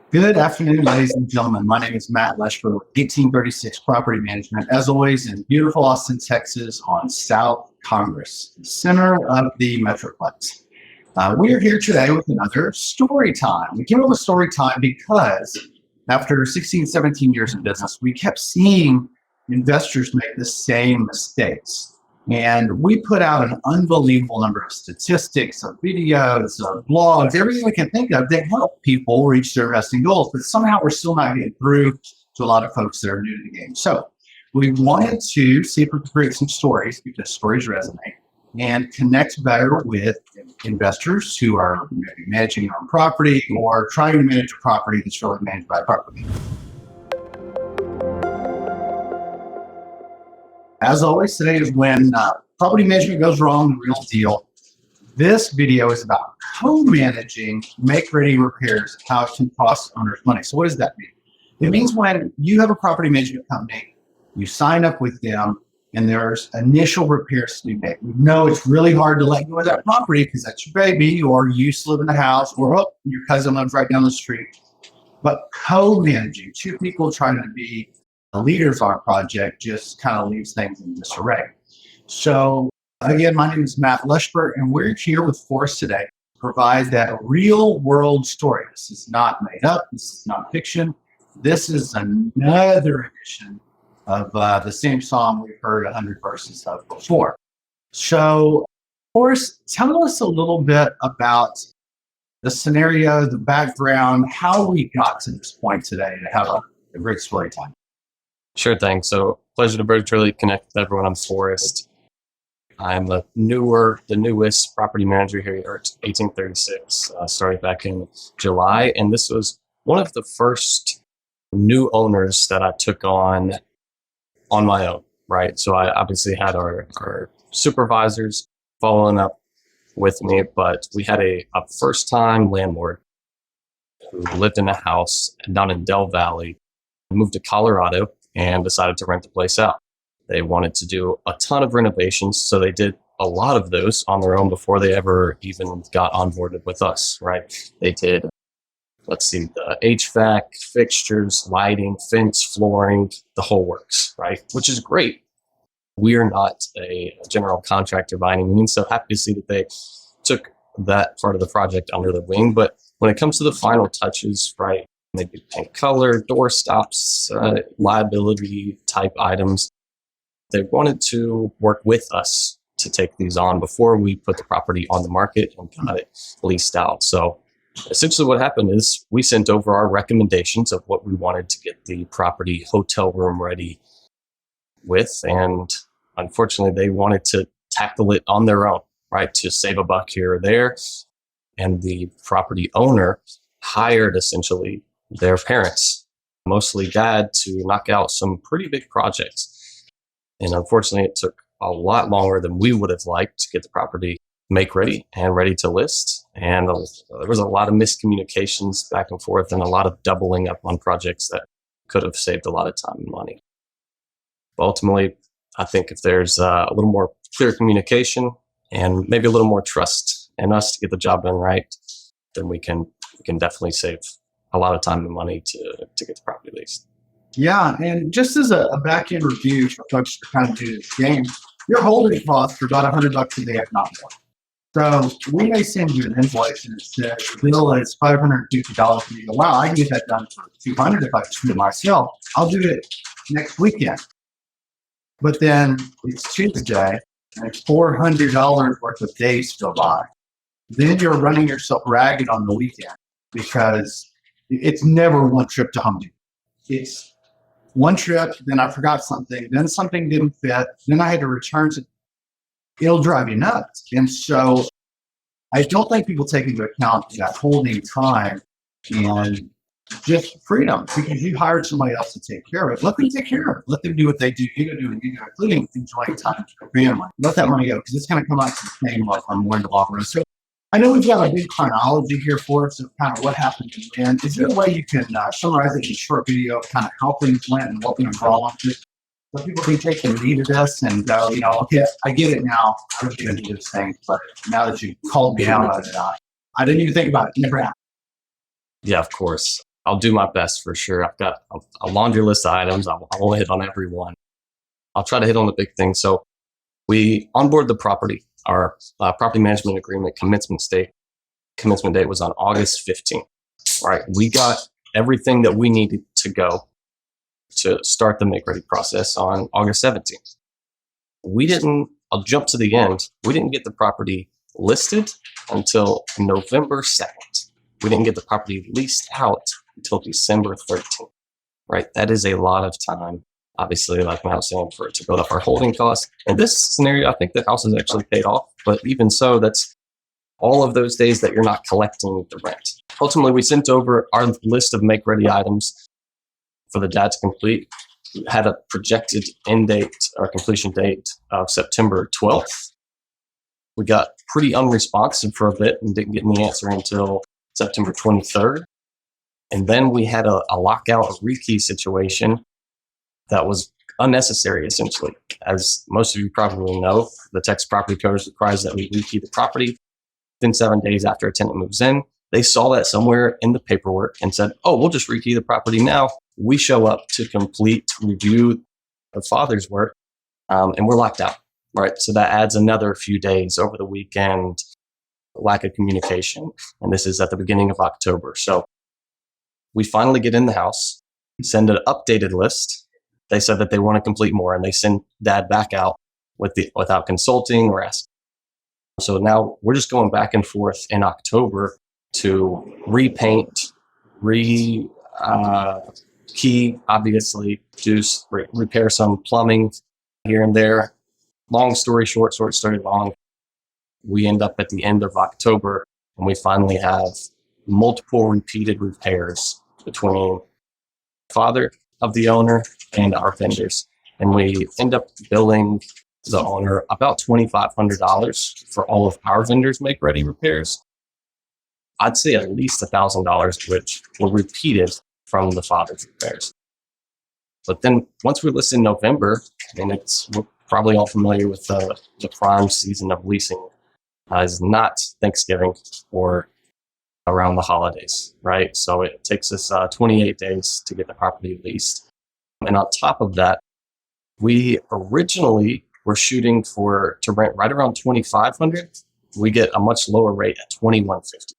Good afternoon, ladies and gentlemen. My name is Matt Leshler with 1836 Property Management, as always in beautiful Austin, Texas on South Congress, the center of the Metroplex. We are here today with another story time. We came up with story time because after 16, 17 years in business, we kept seeing investors make the same mistakes. And we put out an unbelievable number of statistics, of videos, of blogs, everything we can think of that help people reach their investing goals. But somehow we're still not getting through to a lot of folks that are new to the game. So we wanted to see if we could create some stories because stories resonate and connect better with investors who are maybe managing their own property or trying to manage a property that's really managed by a property. As always, today is when property management goes wrong, the real deal. This video is about co-managing make-ready repairs, how it can cost owners money. So what does that mean? It means when you have a property management company, you sign up with them, and there's initial repairs to be made. We know it's really hard to let go of that property because that's your baby, or you used to live in the house, or your cousin lives right down the street. But co-managing, two people trying to be the leaders on a project just kind of leaves things in disarray. So again, my name is Matt Leshber, and we're here with Forrest today to provide that real world story. This is not made up. This is not fiction. This is another edition of the same song we've heard 100 verses of before. So Forrest, tell us a little bit about the scenario, the background, how we got to this point today to have a great story time. Sure thing. So pleasure to virtually connect with everyone. I'm Forrest. I'm the newest property manager here at 1836. Started back in July, and this was one of the first new owners that I took on my own, right? So I obviously had our supervisors following up with me, but we had a first-time landlord who lived in a house down in Del Valley, moved to Colorado, and decided to rent the place out. They wanted to do a ton of renovations, so they did a lot of those on their own before they ever even got onboarded with us, right? They did, the HVAC, fixtures, lighting, fence, flooring, the whole works, right? Which is great. We are not a general contractor by any means, so happy to see that they took that part of the project under the wing. But when it comes to the final touches, right, maybe paint color, door stops, liability type items, they wanted to work with us to take these on before we put the property on the market and got it leased out. So essentially what happened is we sent over our recommendations of what we wanted to get the property hotel room ready with. And unfortunately, they wanted to tackle it on their own, right, to save a buck here or there. And the property owner hired essentially their parents, mostly dad, to knock out some pretty big projects. And unfortunately, it took a lot longer than we would have liked to get the property make ready and ready to list. And there was a lot of miscommunications back and forth and a lot of doubling up on projects that could have saved a lot of time and money. But ultimately, I think if there's a little more clear communication and maybe a little more trust in us to get the job done right, then we can definitely save a lot of time and money to get the property leased. Yeah, and just as a back end review for folks to kind of do this game, your holding costs are about $100 a day, if not more. So we may send you an invoice and it says the bill is $550, and you go, wow, I can get that done for $200 if I just do it myself. I'll do it next weekend. But then it's Tuesday and it's $400 worth of days to go by. Then you're running yourself ragged on the weekend because it's never one trip to Home Depot. It's one trip, then I forgot something, then something didn't fit, then I had to return it. It'll drive you nuts. And so I don't think people take into account that holding time and just freedom because you hired somebody else to take care of it. Let them take care of it. Let them do what they do. You go do what you do, including enjoying time with your family. Let that money go because it's going to come out to the same level on more in the long run. So I know we've got a big chronology here for us of kind of what happened and is there a way you can summarize it in a short video of kind of how things went and what went wrong with it? So people can take the lead of this and go, okay, I get it now. I was going to do this thing, but now that you called me out on it, I didn't even think about it. It never happened. Yeah, of course. I'll do my best for sure. I've got a laundry list of items. I won't hit on every one. I'll try to hit on the big things. So we onboard the property. Our property management agreement commencement date was on August 15th. All right, we got everything that we needed to go to start the make ready process on August 17th. I'll jump to the end. We didn't get the property listed until November 2nd. We didn't get the property leased out until December 13th, right? That is a lot of time, obviously, like I was saying, for it to build up our holding costs. In this scenario, I think the house is actually paid off, but even so, that's all of those days that you're not collecting the rent. Ultimately, we sent over our list of make-ready items for the dad to complete. We had a projected end date or completion date of September 12th. We got pretty unresponsive for a bit and didn't get any answer until September 23rd. And then we had a lockout, a rekey situation that was unnecessary, essentially. As most of you probably know, the Texas Property Code requires that we rekey the property within 7 days after a tenant moves in. They saw that somewhere in the paperwork and said, oh, we'll just rekey the property now. We show up to review the father's work, and we're locked out, right? So that adds another few days over the weekend, lack of communication. And this is at the beginning of October. So we finally get in the house, send an updated list. They said that they want to complete more, and they send dad back out without consulting or asking. So now we're just going back and forth in October to repaint, key, obviously, repair some plumbing here and there. Long story short story long, we end up at the end of October and we finally have multiple repeated repairs between the father of the owner and our vendors. And we end up billing the owner about $2,500 for all of our vendors' make-ready repairs. I'd say at least $1,000, which were repeated from the father's repairs. But then once we list in November, and we're probably all familiar with the prime season of leasing, is not Thanksgiving or around the holidays, right? So it takes us 28 days to get the property leased. And on top of that, we originally were shooting to rent right around $2,500. We get a much lower rate at $2,150.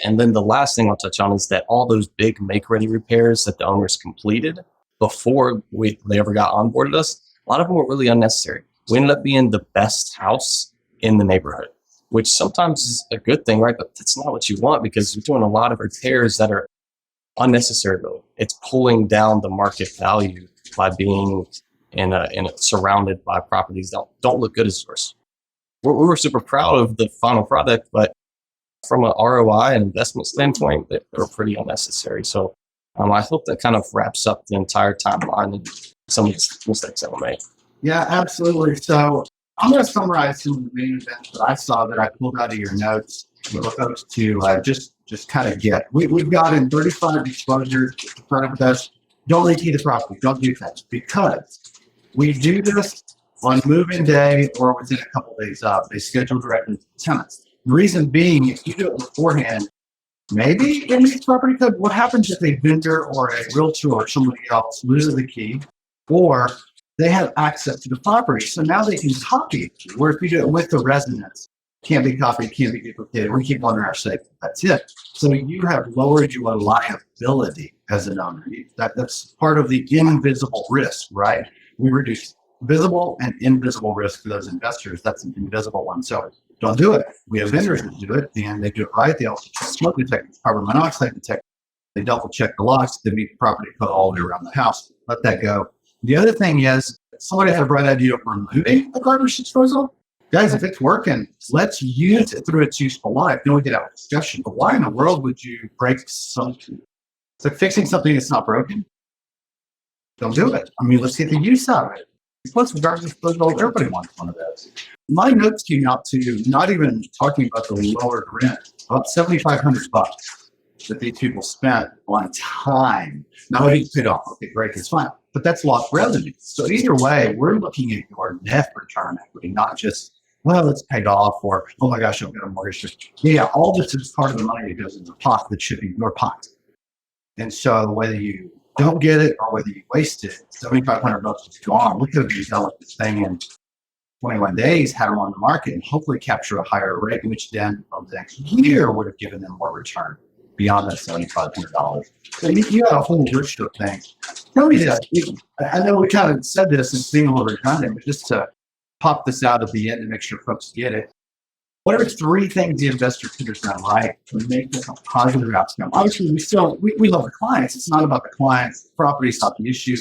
And then the last thing I'll touch on is that all those big make-ready repairs that the owners completed before they ever got onboarded us, a lot of them were really unnecessary. We ended up being the best house in the neighborhood, which sometimes is a good thing, right? But that's not what you want because you're doing a lot of repairs that are unnecessary. It's pulling down the market value by being surrounded by properties that don't look good as yours. We were super proud of the final product, but from an ROI and investment standpoint, they were pretty unnecessary. So I hope that kind of wraps up the entire timeline and some of the mistakes that were made. Yeah, absolutely. So I'm going to summarize some of the main events that I saw that I pulled out of your notes for folks to just kind of get. We've gotten 35 exposures in front of us. Don't rekey the property. Don't do that because we do this on move-in day or within a couple of days up. They schedule directly to tenants. The reason being, if you do it beforehand, maybe in the property code, what happens if a vendor or a realtor or somebody else loses the key or they have access to the property? So now they can copy it. Where if you do it with the residents, can't be copied, can't be duplicated. We keep on our safe. That's it. So you have lowered your liability as an owner. That's part of the invisible risk, right? We reduce visible and invisible risk to those investors. That's an invisible one. So don't do it. We have vendors that do it, and they do it right. They also check smoke detectors, carbon monoxide detectors. They double check the locks. They meet the property code all the way around the house. Let that go. The other thing is, somebody had a bright idea for removing the garbage disposal. Guys, if it's working, let's use it through its useful life. Then we get out of discussion. But why in the world would you break something? It's like fixing something that's not broken. Don't do it. I mean, let's get the use out of it. Plus, with garbage disposal, everybody wants one of those. My notes came out to not even talking about the lowered rent, about $7,500 that these people spent on time. Now, it gets paid off. Okay, great, it's fine. But that's lost revenue. So either way, we're looking at your net return equity, not just, well, it's paid off, or, oh my gosh, I've got a mortgage. Yeah, all this is part of the money that goes in the pot that should be your pot. And so whether you don't get it or whether you waste it, $7,500 is gone. We could have developed this thing in 21 days, had them on the market, and hopefully capture a higher rate, which then over the next year would have given them more return beyond that $7,500. So you had a whole list of things. Tell me this. I know we kind of said this and being a little redundant, but just to pop this out at the end to make sure folks get it. What are 3 things the investor could have done right to make this a positive outcome? Obviously, we love the clients. It's not about the clients. The property is not the issue.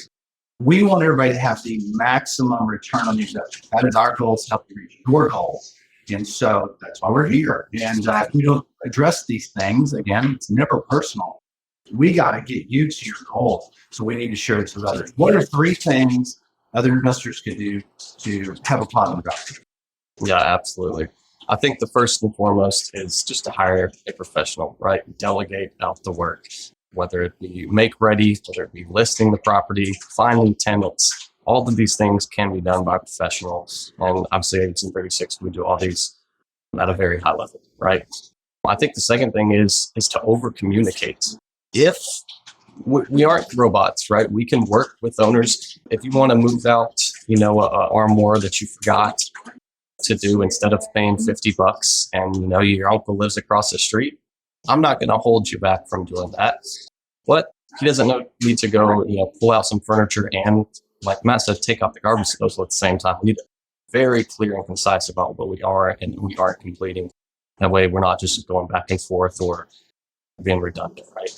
We want everybody to have the maximum return on the investment. That is our goal, to help you reach your goals. And so that's why we're here. And if we don't address these things, again, it's never personal. We got to get you to your goals. So we need to share this with others. What are 3 things other investors could do to have a positive outcome? Yeah, absolutely. I think the first and foremost is just to hire a professional, right? Delegate out the work, whether it be make ready, whether it be listing the property, finding tenants. All of these things can be done by professionals. And obviously, at 1836, we do all these at a very high level, right? I think the second thing is to over communicate. If we aren't robots, right? We can work with owners. If you want to move out, an armoire that you forgot to do instead of paying $50 and your uncle lives across the street, I'm not going to hold you back from doing that. But he doesn't need to go, pull out some furniture and, like Matt said, take out the garbage disposal at the same time. We need to be very clear and concise about what we are and we aren't completing. That way we're not just going back and forth or being redundant, right?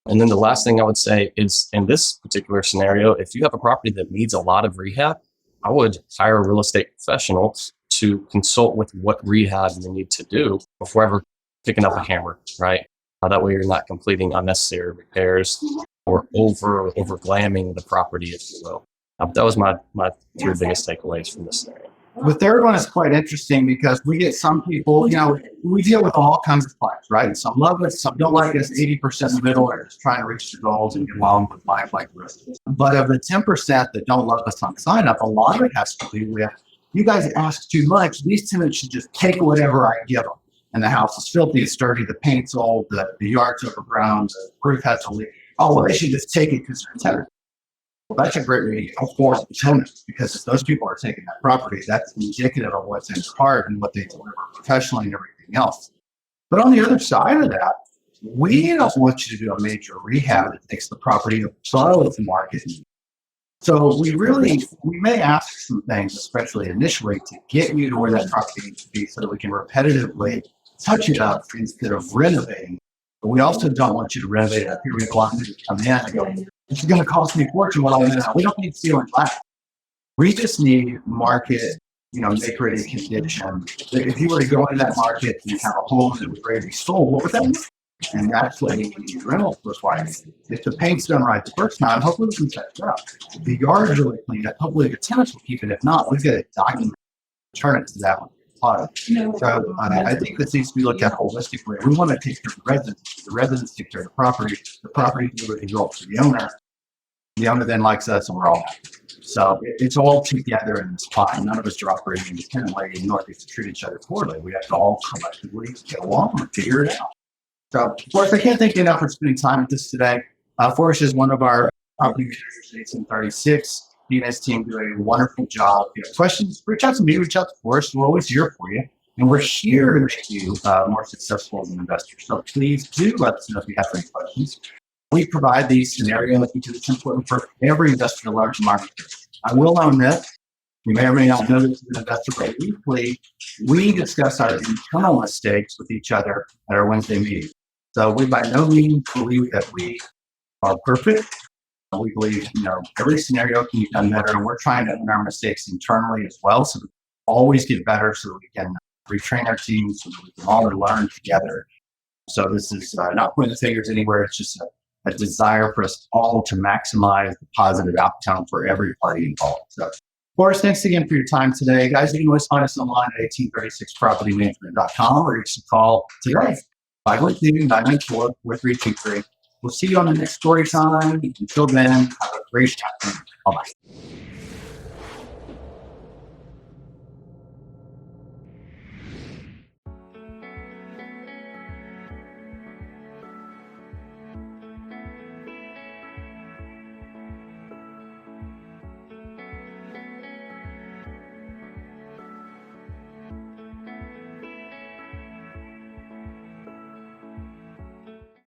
And then the last thing I would say is, in this particular scenario, if you have a property that needs a lot of rehab, I would hire a real estate professional to consult with what rehab you need to do before ever picking up a hammer, right? That way you're not completing unnecessary repairs or over glamming the property, if you will. That was my 3 biggest takeaways from this scenario. The third one is quite interesting because we get some people, we deal with all kinds of clients, right? Some love us, some don't like us. 80% in the middle are just trying to reach their goals and get along with life like this. But of the 10% that don't love us on sign up, a lot of it has to do with, you guys ask too much. These tenants should just take whatever I give them. And the house is filthy, it's dirty, the paint's old, the yard's overgrown, the roof has a leak. Oh, well, they should just take it because they're a tenant. Well, that's a great way to force the tenants, because if those people are taking that property, that's indicative of what's in their heart and what they deliver professionally and everything else. But on the other side of that, we don't want you to do a major rehab that takes the property above the market. So we may ask some things, especially initially, to get you to where that property needs to be so that we can repetitively touch it up instead of renovating. But we also don't want you to renovate it up here. We want you to come in and go, this is going to cost me a fortune. Well, we don't need steel and glass. We just need market, make ready condition. If you were to go into that market and have a home that was ready to be sold, what would that mean? And that's what you need rental requirements. If the paint's done right the first time, hopefully we can touch it up. If the yard's really cleaned up, hopefully the tenants will keep it. If not, we've got to document, turn it to that one. So I think this needs to be looked at holistically. We want to take care of the residents. The residents take care of the property delivers results to the owner. The owner then likes us, and we're all happy. So it's all together in this pot. None of us are operating independently, nor do we treat each other poorly. We have to all collectively get along and figure it out. So, Forrest, I can't thank you enough for spending time with us today. Forrest is one of our property managers at 1836. He and his team do a wonderful job. If you have questions, reach out to me, reach out to Forrest. We're always here for you. And we're here to make you more successful as an investor. So please do let us know if you have any questions. We provide these scenarios because it's important for every investor to learn from our mistakes. I will own this. You may or may not know this as an investor, but weekly, we discuss our internal mistakes with each other at our Wednesday meeting. So we by no means believe that we are perfect. We believe, every scenario can be done better, and we're trying to own our mistakes internally as well, so we always get better, so that we can retrain our teams, so that we can all learn together. So this is not pointing the fingers anywhere. It's just a desire for us all to maximize the positive outcome for every party involved. So, Forrest, thanks again for your time today. Guys, you can always find us online at 1836propertymanagement.com, or you can call today, 512-994-4323. We'll see you on the next story time. Until then, have a great time. Bye-bye.